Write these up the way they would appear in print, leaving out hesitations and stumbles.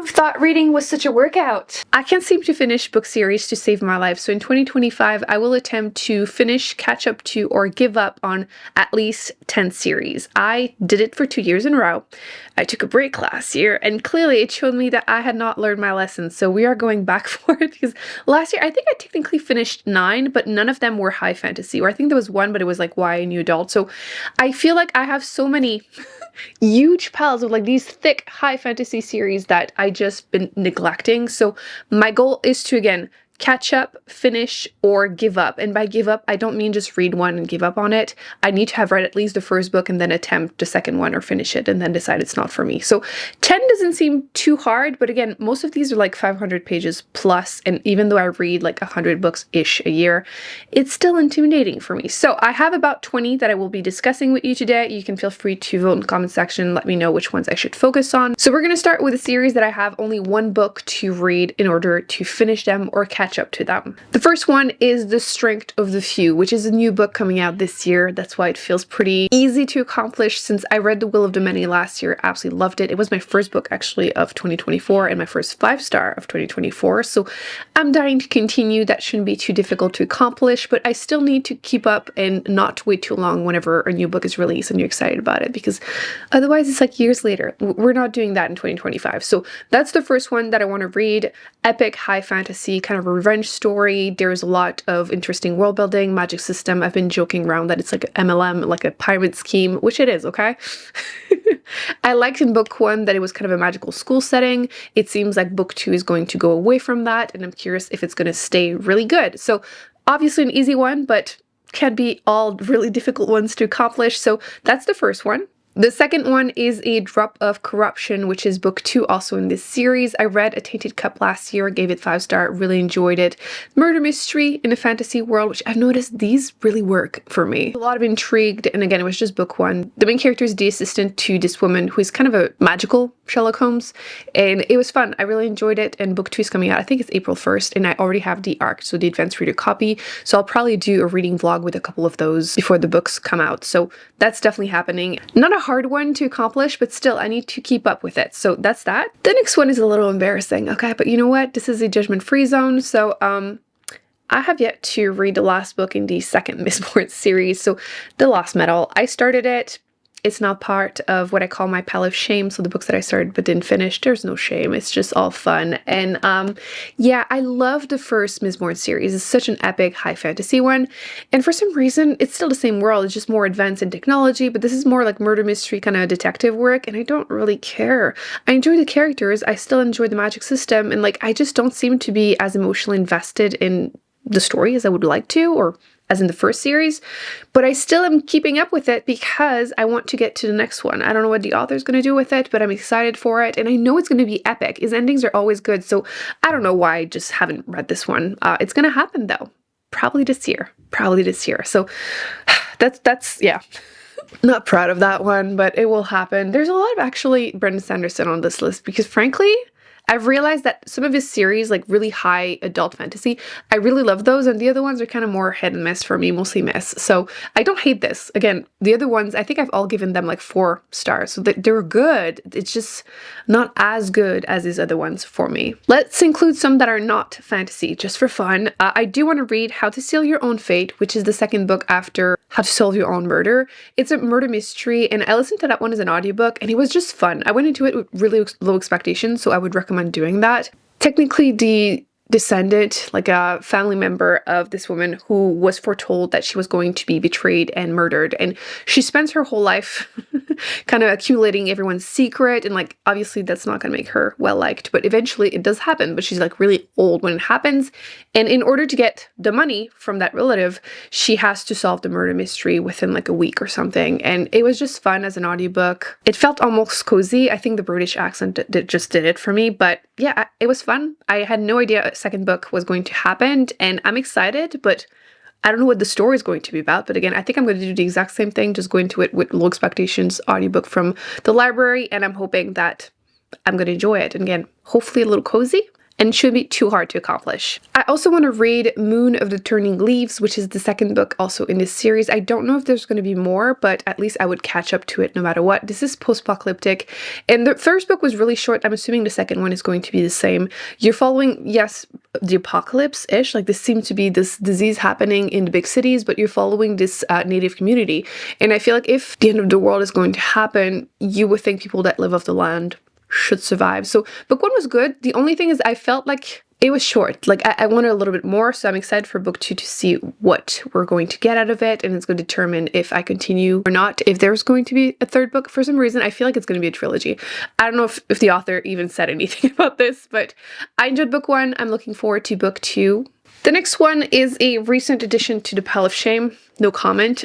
Who thought reading was such a workout? I can't seem to finish book series to save my life, so in 2025 I will attempt to finish, catch up to, or give up on at least 10 series. I did it for 2 years in a row. I took a break last year, and clearly it showed me that I had not learned my lessons, so we are going back for it, because last year I think I technically finished 9, but none of them were high fantasy, or I think there was one, but it was like YA New Adult, so I feel like I have so many huge piles of like these thick high fantasy series that I just been neglecting. So my goal is to, again, catch up, finish, or give up. And by give up, I don't mean just read one and give up on it. I need to have read at least the first book and then attempt the second one or finish it and then decide it's not for me. So 10 doesn't seem too hard, but again, most of these are like 500 pages plus, and even though I read like 100 books-ish a year, it's still intimidating for me. So I have about 20 that I will be discussing with you today. You can feel free to vote in the comment section, let me know which ones I should focus on. So we're going to start with a series that I have only one book to read in order to finish them or catch up to them. The first one is The Strength of the Few, which is a new book coming out this year. That's why it feels pretty easy to accomplish, since I read The Will of the Many last year. Absolutely loved it. It was my first book actually of 2024 and my first 5-star of 2024. So I'm dying to continue. That shouldn't be too difficult to accomplish, but I still need to keep up and not wait too long whenever a new book is released and you're excited about it, because otherwise it's like years later. We're not doing that in 2025. So that's the first one that I want to read. Epic high fantasy, kind of a revenge story. There's a lot of interesting world building, magic system. I've been joking around that it's like an MLM, like a pyramid scheme, which it is, okay? I liked in book 1 that it was kind of a magical school setting. It seems like book 2 is going to go away from that, and I'm curious if it's going to stay really good. So obviously an easy one, but can be all really difficult ones to accomplish. So that's the first one. The second one is A Drop of Corruption, which is book 2 also in this series. I read A Tainted Cup last year, gave it 5-star, really enjoyed it. Murder mystery in a fantasy world, which I've noticed these really work for me. A lot of intrigue, and again, it was just book 1. The main character is the assistant to this woman who is kind of a magical Sherlock Holmes, and it was fun. I really enjoyed it, and book 2 is coming out, I think it's April 1st, and I already have the ARC, so the advanced reader copy, so I'll probably do a reading vlog with a couple of those before the books come out, so that's definitely happening. Not a hard one to accomplish, but still I need to keep up with it, so that's that. The next one is a little embarrassing, okay, but you know what, this is a judgment-free zone, so I have yet to read the last book in the second Mistborn series, so The Lost Metal. I started it. It's not part of what I call my pile of shame, so the books that I started but didn't finish, there's no shame, it's just all fun. And yeah, I love the first Mistborn series. It's such an epic high fantasy one, and for some reason it's still the same world, it's just more advanced in technology, but this is more like murder mystery kind of detective work, and I don't really care. I enjoy the characters, I still enjoy the magic system, and like I just don't seem to be as emotionally invested in the story as I would like to, or as in the first series, but I still am keeping up with it because I want to get to the next one. I don't know what the author's going to do with it, but I'm excited for it, and I know it's going to be epic. His endings are always good, so I don't know why I just haven't read this one. It's going to happen though, probably this year, so that's yeah. Not proud of that one, but it will happen. There's a lot of actually Brandon Sanderson on this list, because frankly, I've realized that some of his series, like really high adult fantasy, I really love those, and the other ones are kind of more hit and miss for me, mostly miss. So I don't hate this. Again, the other ones, I think I've all given them like 4 stars, so they're good. It's just not as good as these other ones for me. Let's include some that are not fantasy, just for fun. I do want to read How to Seal Your Own Fate, which is the second book after How to Solve Your Own Murder. It's a murder mystery, and I listened to that one as an audiobook, and it was just fun. I went into it with really low expectations, so I would recommend doing that. Technically, the descendant, like a family member of this woman who was foretold that she was going to be betrayed and murdered, and she spends her whole life kind of accumulating everyone's secret, and like obviously that's not going to make her well liked, but eventually it does happen, but she's like really old when it happens, and in order to get the money from that relative, she has to solve the murder mystery within like a week or something, and it was just fun as an audiobook. It felt almost cozy. I think the British accent just did it for me, but yeah, it was fun. I had no idea a second book was going to happen, and I'm excited, but I don't know what the story is going to be about. But again, I think I'm going to do the exact same thing, just go into it with low expectations, audiobook from the library, and I'm hoping that I'm going to enjoy it. And again, hopefully a little cozy. and it shouldn't be too hard to accomplish. I also want to read Moon of the Turning Leaves, which is the second book also in this series. I don't know if there's going to be more, but at least I would catch up to it no matter what. This is post-apocalyptic, and the first book was really short. I'm assuming the second one is going to be the same. You're following, yes, the apocalypse-ish, like this seems to be this disease happening in the big cities, but you're following this native community. And I feel like if the end of the world is going to happen, you would think people that live off the land should survive. So book one was good. The only thing is I felt like it was short. Like I wanted a little bit more, so I'm excited for book two to see what we're going to get out of it, and it's going to determine if I continue or not. If there's going to be a third book, for some reason I feel like it's going to be a trilogy. I don't know if the author even said anything about this, but I enjoyed book one. I'm looking forward to book two. The next one is a recent addition to the pile of shame. No comment.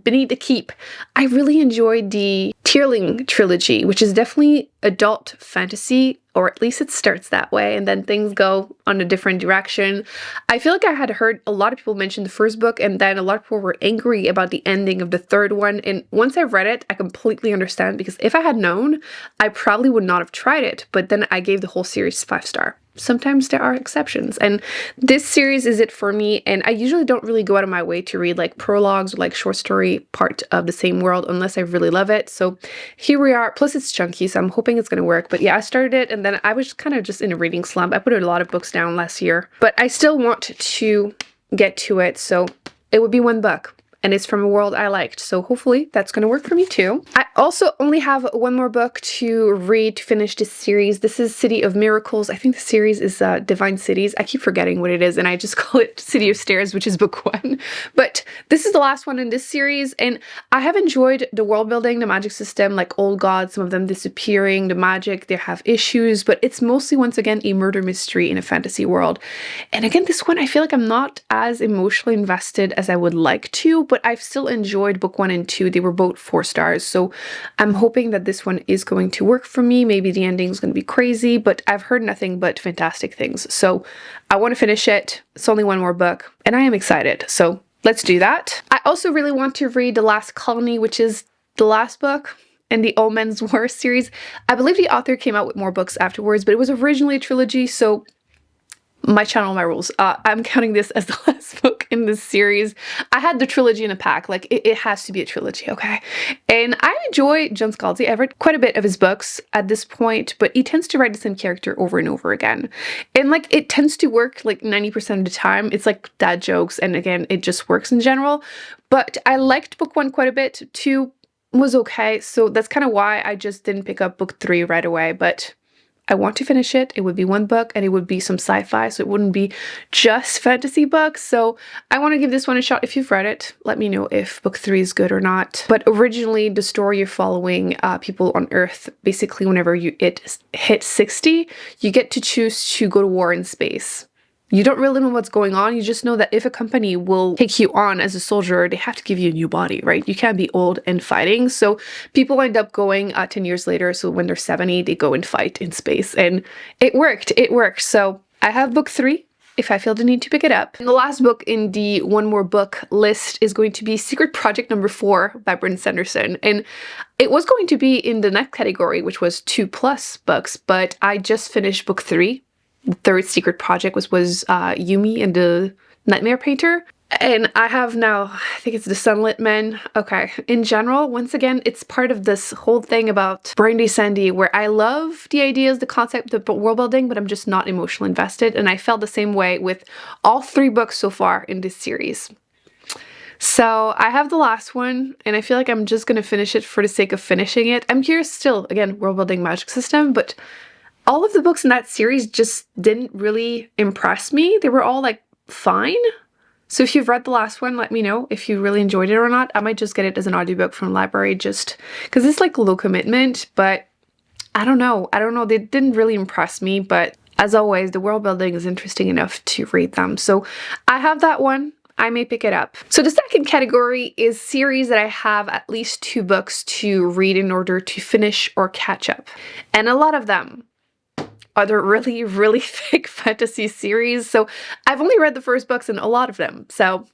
Beneath the Keep. I really enjoyed the Tierling trilogy, which is definitely adult fantasy, or at least it starts that way, and then things go on a different direction. I feel like I had heard a lot of people mention the first book, and then a lot of people were angry about the ending of the third one, and once I've read it, I completely understand, because if I had known, I probably would not have tried it, but then I gave the whole series 5-star. Sometimes there are exceptions, and this series is it for me, and I usually don't really go out of my way to read like prologues or like short story part of the same world unless I really love it. So here we are, plus it's chunky, so I'm hoping it's gonna work. But yeah, I started it and then I was kind of just in a reading slump. I put a lot of books down last year, but I still want to get to it, so it would be one book. And it's from a world I liked, so hopefully that's going to work for me too. I also only have one more book to read to finish this series. This is City of Miracles. I think the series is Divine Cities. I keep forgetting what it is, and I just call it City of Stairs, which is book one. But this is the last one in this series, and I have enjoyed the world building, the magic system, like old gods, some of them disappearing, the magic, they have issues, but it's mostly, once again, a murder mystery in a fantasy world. And again, this one, I feel like I'm not as emotionally invested as I would like to, but I've still enjoyed book 1 and 2. They were both 4 stars, so I'm hoping that this one is going to work for me. Maybe the ending is going to be crazy, but I've heard nothing but fantastic things, so I want to finish it. It's only one more book, and I am excited, so let's do that. I also really want to read The Last Colony, which is the last book in the All Men's War series. I believe the author came out with more books afterwards, but it was originally a trilogy, so my channel, my rules. I'm counting this as the last book in this series. I had the trilogy in a pack. Like, it has to be a trilogy, okay? And I enjoy John Scalzi. I've read quite a bit of his books at this point, but he tends to write the same character over and over again. And, like, it tends to work, like, 90% of the time. It's, like, dad jokes, and again, it just works in general. But I liked book 1 quite a bit. 2 was okay, so that's kind of why I just didn't pick up book 3 right away, but I want to finish it. It would be one book, and it would be some sci-fi, so it wouldn't be just fantasy books. So I want to give this one a shot. If you've read it, let me know if book 3 is good or not. But originally, the story, you're following people on Earth. Basically, whenever it hits 60, you get to choose to go to war in space. You don't really know what's going on. You just know that if a company will take you on as a soldier, they have to give you a new body, right? You can't be old and fighting. So people end up going 10 years later. So when they're 70, they go and fight in space. And it worked. It worked. So I have book 3 if I feel the need to pick it up. And the last book in the one more book list is going to be Secret Project number 4 by Brandon Sanderson. And it was going to be in the next category, which was 2+ books, but I just finished book 3. The third secret project was Yumi and the Nightmare Painter. And I have now, I think it's the Sunlit Men. Okay, in general, once again, it's part of this whole thing about Brandy Sandy, where I love the ideas, the concept, the world building, but I'm just not emotionally invested. And I felt the same way with all 3 books so far in this series. So I have the last one, and I feel like I'm just going to finish it for the sake of finishing it. I'm curious still, again, world building, magic system, but all of the books in that series just didn't really impress me. They were all, like, fine. So if you've read the last one, let me know if you really enjoyed it or not. I might just get it as an audiobook from the library just because it's, like, low commitment, but I don't know. They didn't really impress me, but as always, the world building is interesting enough to read them. So I have that one. I may pick it up. So the second category is series that I have at least 2 books to read in order to finish or catch up. And a lot of them are the really, really thick fantasy series. So I've only read the first books in a lot of them. So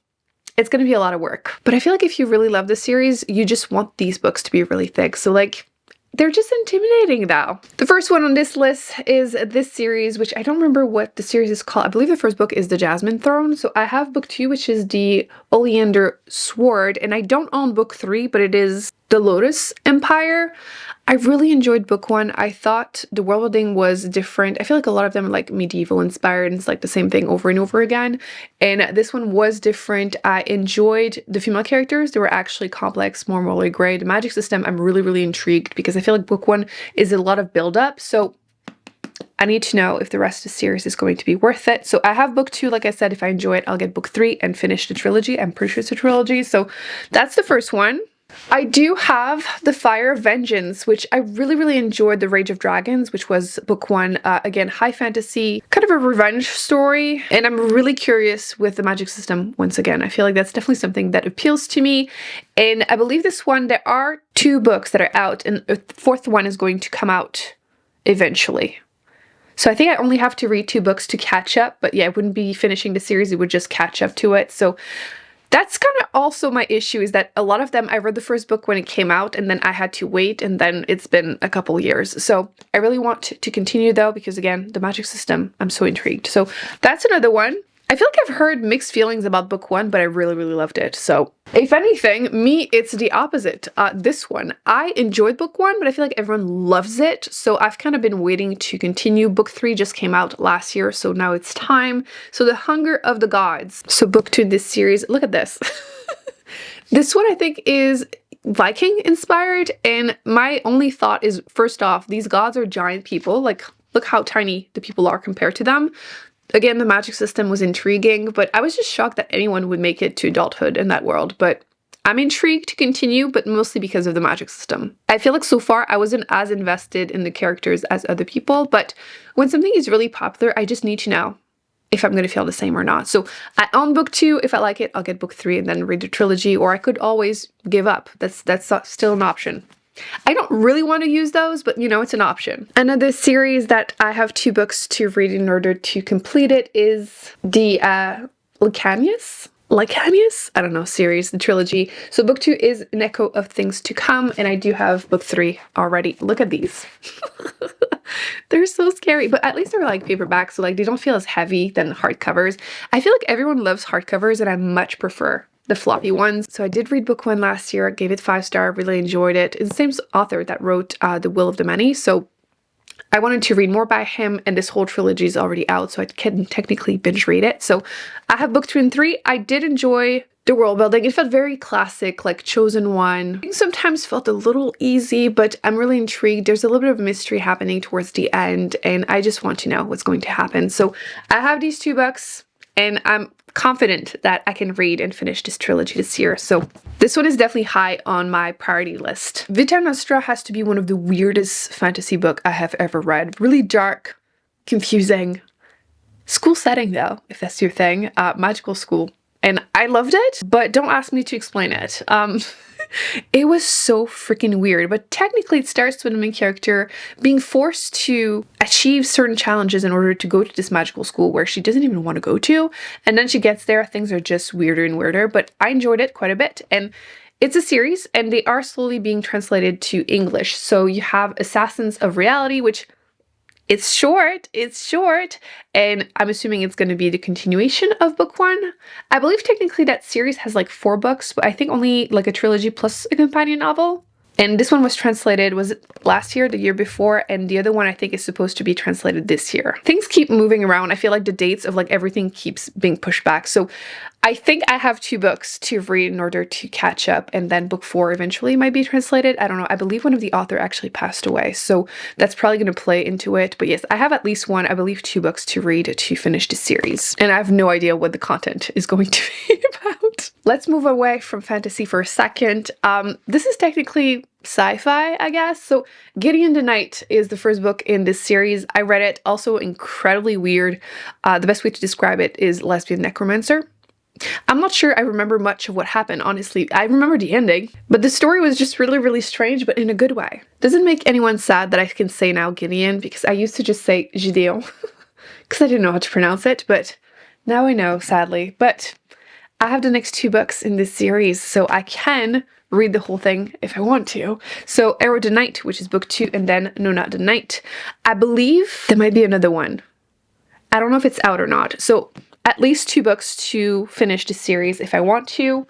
it's going to be a lot of work. But I feel like if you really love the series, you just want these books to be really thick. So, like, they're just intimidating though. The first one on this list is this series, which I don't remember what the series is called. I believe the first book is The Jasmine Throne. So I have book 2, which is the Oleander Sword, and I don't own book 3, but it is The Lotus Empire. I really enjoyed book 1. I thought the world building was different. I feel like a lot of them are like medieval inspired and it's like the same thing over and over again. And this one was different. I enjoyed the female characters. They were actually complex, more morally gray. The magic system, I'm really, really intrigued because I feel like book 1 is a lot of build up. So I need to know if the rest of the series is going to be worth it. So I have book 2. Like I said, if I enjoy it, I'll get book 3 and finish the trilogy. I'm pretty sure it's a trilogy. So that's the first one. I do have The Fire of Vengeance, which I really, really enjoyed. The Rage of Dragons, which was book 1. Again, high fantasy, kind of a revenge story. And I'm really curious with the magic system once again. I feel like that's definitely something that appeals to me. And I believe this one, there are 2 books that are out, and a 4th one is going to come out eventually. So I think I only have to read 2 books to catch up. But yeah, I wouldn't be finishing the series. It would just catch up to it. So that's kind of also my issue, is that a lot of them, I read the first book when it came out and then I had to wait, and then it's been a couple years. So I really want to continue though, because again, the magic system, I'm so intrigued. So that's another one. I feel like I've heard mixed feelings about book 1, but I really, really loved it. So if anything, me, it's the opposite. This one, I enjoyed book 1, but I feel like everyone loves it. So I've kind of been waiting to continue. Book 3 just came out last year, so now it's time. So The Hunger of the Gods. So book 2 in this series, look at this. This one I think is Viking inspired, and my only thought is, first off, these gods are giant people. Like, look how tiny the people are compared to them. Again, the magic system was intriguing, but I was just shocked that anyone would make it to adulthood in that world. But I'm intrigued to continue, but mostly because of the magic system. I feel like so far I wasn't as invested in the characters as other people, but when something is really popular, I just need to know if I'm going to feel the same or not. So I own book 2. If I like it, I'll get book 3 and then read the trilogy, or I could always give up. That's still an option. I don't really want to use those, but you know, it's an option. Another series that I have 2 books to read in order to complete it is the Licanius? I don't know, series, the trilogy. So book 2 is An Echo of Things to Come, and I do have book 3 already. Look at these. They're so scary, but at least they're like paperback, so like they don't feel as heavy than hardcovers. I feel like everyone loves hardcovers, and I much prefer the floppy ones. So I did read book 1 last year, gave it 5 stars, really enjoyed it. It's the same author that wrote The Will of the Many, so I wanted to read more by him, and this whole trilogy is already out, so I can technically binge read it. So I have book 2 and 3. I did enjoy the world building. It felt very classic, like Chosen One. It sometimes felt a little easy, but I'm really intrigued. There's a little bit of mystery happening towards the end, and I just want to know what's going to happen. So I have these 2 books, and I'm confident that I can read and finish this trilogy this year. So this one is definitely high on my priority list. Vita Nostra has to be one of the weirdest fantasy book I have ever read. Really dark, confusing. School setting though, if that's your thing. Magical school. And I loved it, but don't ask me to explain it. It was so freaking weird, but technically it starts with the main character being forced to achieve certain challenges in order to go to this magical school where she doesn't even want to go to. And then she gets there, things are just weirder and weirder, but I enjoyed it quite a bit. And it's a series, and they are slowly being translated to English. So you have Assassins of Reality, which it's short, and I'm assuming it's going to be the continuation of book 1. I believe technically that series has like 4 books, but I think only like a trilogy plus a companion novel. And this one was translated, was it last year, the year before? And the other one I think is supposed to be translated this year. Things keep moving around. I feel like the dates of like everything keeps being pushed back. So I think I have 2 books to read in order to catch up, and then book 4 eventually might be translated. I don't know. I believe one of the author actually passed away, so that's probably going to play into it. But yes, I have at least one, I believe 2 books to read to finish the series. And I have no idea what the content is going to be about. Let's move away from fantasy for a second. This is technically sci-fi, I guess. So Gideon the Knight is the first book in this series. I read it, also incredibly weird. The best way to describe it is lesbian necromancer. I'm not sure I remember much of what happened, honestly. I remember the ending, but the story was just really, really strange, but in a good way. Doesn't make anyone sad that I can say now Gideon, because I used to just say Gideon, because I didn't know how to pronounce it, but now I know, sadly. But I have the next 2 books in this series, so I can read the whole thing if I want to. So Arrow the Night, which is book 2, and then No Not the Night. I believe there might be another one. I don't know if it's out or not. So at least 2 books to finish the series if I want to.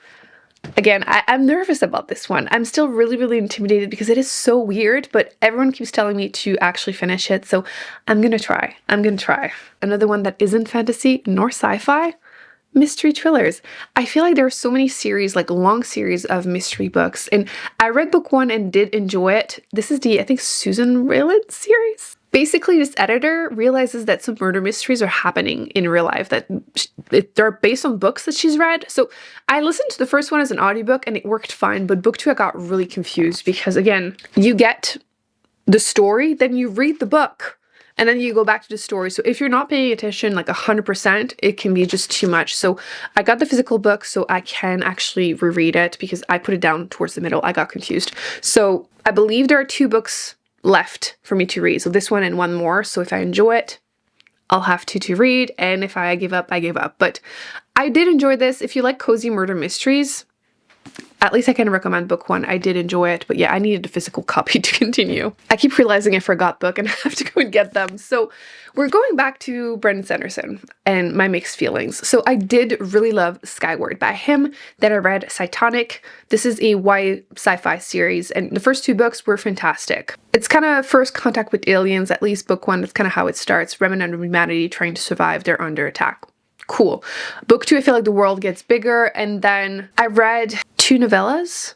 Again, I'm nervous about this one. I'm still really, really intimidated because it is so weird, but everyone keeps telling me to actually finish it, so I'm gonna try. I'm gonna try. Another one that isn't fantasy nor sci-fi, mystery thrillers. I feel like there are so many series, like long series of mystery books, and I read book 1 and did enjoy it. This is the, I think, Susan Rayland series. Basically, this editor realizes that some murder mysteries are happening in real life, that they're based on books that she's read. So I listened to the first one as an audiobook and it worked fine, but book 2 I got really confused because, again, you get the story, then you read the book, and then you go back to the story. So if you're not paying attention like 100%, it can be just too much. So I got the physical book so I can actually reread it because I put it down towards the middle. I got confused. So I believe there are 2 books left for me to read. So this one and one more. So if I enjoy it, I'll have 2 to read. And if I give up, I give up. But I did enjoy this. If you like cozy murder mysteries, at least I can recommend book 1. I did enjoy it, but yeah, I needed a physical copy to continue. I keep realizing I forgot book and I have to go and get them. So we're going back to Brandon Sanderson and my mixed feelings. So I did really love Skyward by him. Then I read Cytonic. This is a YA sci-fi series, and the first 2 books were fantastic. It's kind of first contact with aliens, at least book 1. That's kind of how it starts. Remnant of humanity trying to survive. They're under attack. Cool. Book 2, I feel like the world gets bigger, and then I read 2 novellas,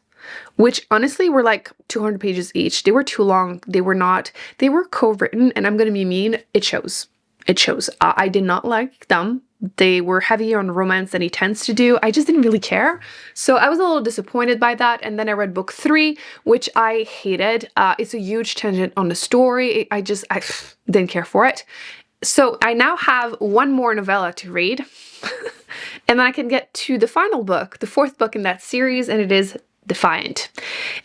which honestly were like 200 pages each. They were too long. They were co-written, and I'm gonna be mean. It shows. It shows. I did not like them. They were heavier on romance than he tends to do. I just didn't really care. So I was a little disappointed by that. And then I read book 3, which I hated. It's a huge tangent on the story. I didn't care for it. So I now have 1 more novella to read, and then I can get to the final book, the 4th book in that series, and it is Defiant.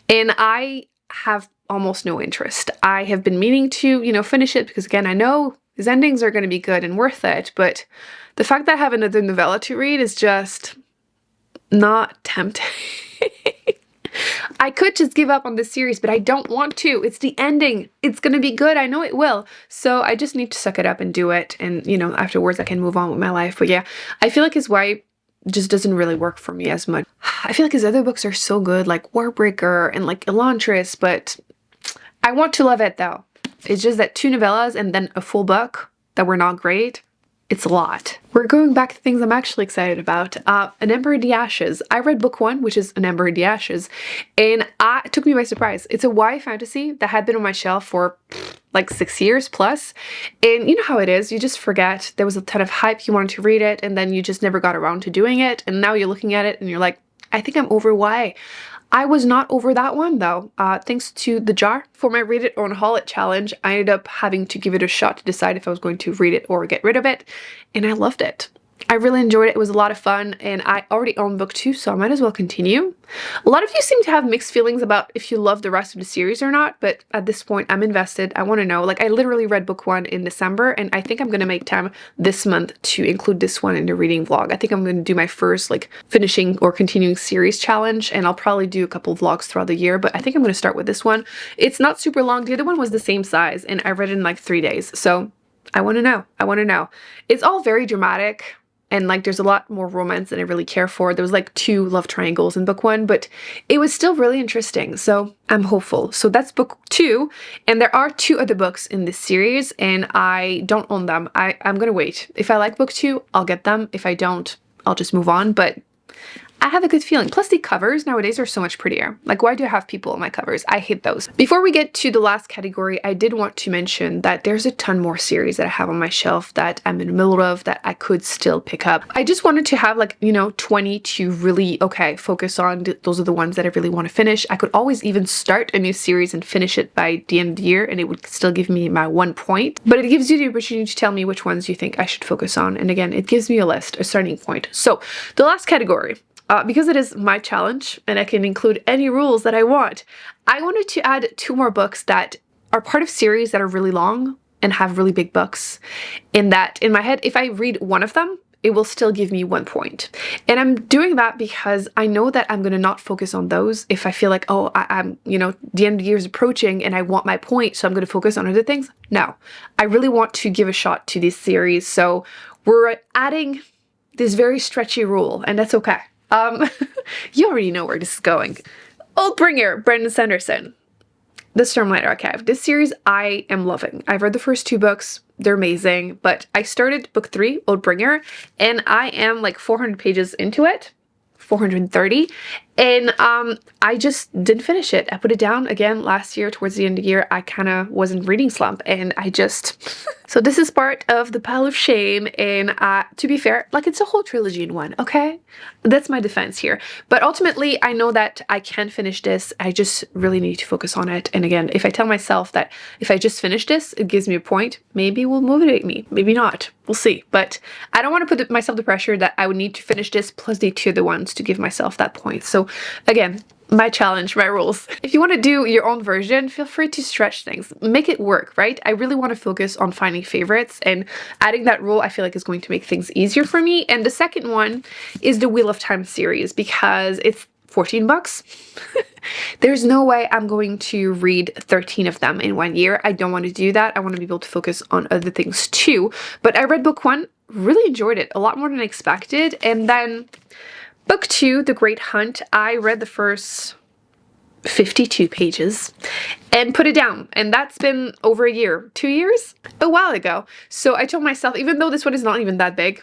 And I have almost no interest. I have been meaning to, finish it because, again, I know his endings are going to be good and worth it, but the fact that I have another novella to read is just not tempting. I could just give up on this series, but I don't want to. It's the ending. It's going to be good. I know it will. So I just need to suck it up and do it. And, afterwards I can move on with my life. But yeah, I feel like his YA just doesn't really work for me as much. I feel like his other books are so good, like Warbreaker and like Elantris, but I want to love it though. It's just that 2 novellas and then a full book that were not great. It's a lot. We're going back to things I'm actually excited about. An Ember in the Ashes. I read book 1, which is An Ember in the Ashes, and it took me by surprise. It's a YA fantasy that had been on my shelf for like 6 years plus, and you know how it is. You just forget. There was a ton of hype. You wanted to read it, and then you just never got around to doing it, and now you're looking at it and you're like, I think I'm over YA. I was not over that one though. Thanks to The Jar. For my Read It or Unhaul It challenge, I ended up having to give it a shot to decide if I was going to read it or get rid of it, and I loved it. I really enjoyed it. It was a lot of fun, and I already own book 2, so I might as well continue. A lot of you seem to have mixed feelings about if you love the rest of the series or not, but at this point, I'm invested. I want to know. Like, I literally read book 1 in December, and I think I'm going to make time this month to include this one in the reading vlog. I think I'm going to do my first, like, finishing or continuing series challenge, and I'll probably do a couple vlogs throughout the year, but I think I'm going to start with this one. It's not super long. The other one was the same size, and I read it in, like, 3 days, so I want to know. I want to know. It's all very dramatic. And like, there's a lot more romance than I really care for. There was like 2 love triangles in book 1, but it was still really interesting. So I'm hopeful. So that's book 2. And there are 2 other books in this series, and I don't own them. I'm going to wait. If I like book 2, I'll get them. If I don't, I'll just move on. But I have a good feeling. Plus the covers nowadays are so much prettier. Like, why do I have people on my covers? I hate those. Before we get to the last category, I did want to mention that there's a ton more series that I have on my shelf that I'm in the middle of that I could still pick up. I just wanted to have like, 20 to really, focus on. Those are the ones that I really want to finish. I could always even start a new series and finish it by the end of the year, and it would still give me my 1 point. But it gives you the opportunity to tell me which ones you think I should focus on. And again, it gives me a list, a starting point. So the last category, because it is my challenge and I can include any rules that I want, I wanted to add 2 more books that are part of series that are really long and have really big books. In that, in my head, if I read one of them, it will still give me 1 point. And I'm doing that because I know that I'm going to not focus on those if I feel like, oh, I'm, you know, the end of the year is approaching and I want my point, so I'm going to focus on other things. No, I really want to give a shot to this series. So we're adding this very stretchy rule, and that's okay. You already know where this is going. Oathbringer, Brandon Sanderson. The Stormlight Archive. This series I am loving. I've read the first 2 books. They're amazing, but I started book 3, Oathbringer, and I am like 400 pages into it. 430, and I just didn't finish it. I put it down again last year. Towards the end of the year, I kind of was in reading slump, and I just so this is part of the pile of shame. And to be fair, like, it's a whole trilogy in one, okay? That's my defense here. But ultimately, I know that I can finish this. I just really need to focus on it. And again, if I tell myself that if I just finish this, it gives me a point, maybe it will motivate me, maybe not. We'll see. But I don't want to put myself the pressure that I would need to finish this plus the 2 other ones to give myself that point. So again, my challenge, my rules. If you want to do your own version, feel free to stretch things. Make it work, right? I really want to focus on finding favorites, and adding that rule I feel like is going to make things easier for me. And the second one is the Wheel of Time series, because it's 14 bucks. There's no way I'm going to read 13 of them in 1 year. I don't want to do that. I want to be able to focus on other things too. But I read book 1, really enjoyed it, a lot more than I expected. And then book 2, The Great Hunt, I read the first 52 pages and put it down. And that's been over a year, 2 years, a while ago. So I told myself, even though this one is not even that big,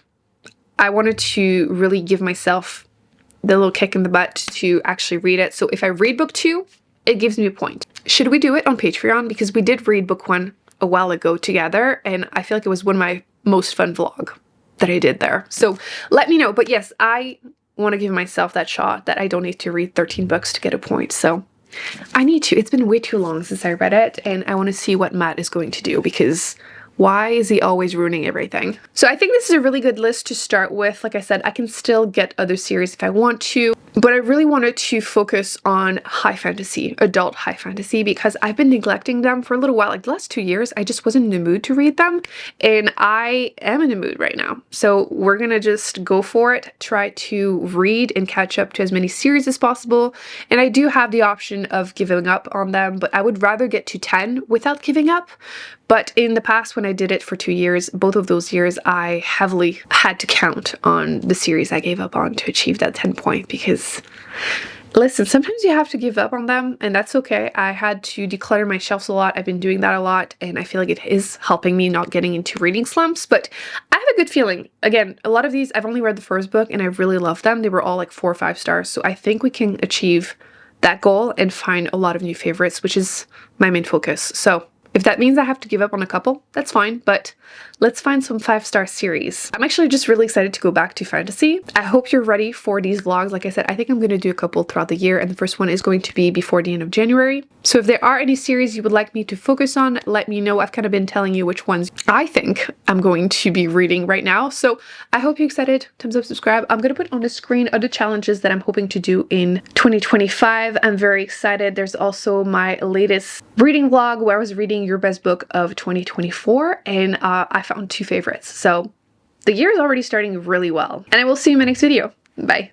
I wanted to really give myself the little kick in the butt to actually read it. So if I read book 2, it gives me a point. Should we do it on Patreon? Because we did read book 1 a while ago together, and I feel like it was one of my most fun vlog that I did there. So let me know. But yes, I want to give myself that shot that I don't need to read 13 books to get a point. So I need to. It's been way too long since I read it, and I want to see what Matt is going to do, because why is he always ruining everything? So I think this is a really good list to start with. Like I said, I can still get other series if I want to, but I really wanted to focus on high fantasy, adult high fantasy, because I've been neglecting them for a little while. Like the last 2 years, I just wasn't in the mood to read them, and I am in the mood right now. So we're gonna just go for it, try to read and catch up to as many series as possible. And I do have the option of giving up on them, but I would rather get to 10 without giving up. But in the past, when I did it for 2 years, both of those years, I heavily had to count on the series I gave up on to achieve that 10 point, because listen, sometimes you have to give up on them, and that's okay. I had to declutter my shelves a lot. I've been doing that a lot, and I feel like it is helping me not getting into reading slumps, but I have a good feeling. Again, a lot of these, I've only read the first book, and I really love them. They were all like 4 or 5 stars, so I think we can achieve that goal and find a lot of new favorites, which is my main focus. So if that means I have to give up on a couple, that's fine, but let's find some 5-star series. I'm actually just really excited to go back to fantasy. I hope you're ready for these vlogs. Like I said, I think I'm going to do a couple throughout the year, and the first one is going to be before the end of January. So if there are any series you would like me to focus on, let me know. I've kind of been telling you which ones I think I'm going to be reading right now. So I hope you're excited. Thumbs up, subscribe. I'm going to put on the screen other challenges that I'm hoping to do in 2025. I'm very excited. There's also my latest reading vlog where I was reading your best book of 2024, and I found 2 favorites. So the year is already starting really well, and I will see you in my next video. Bye.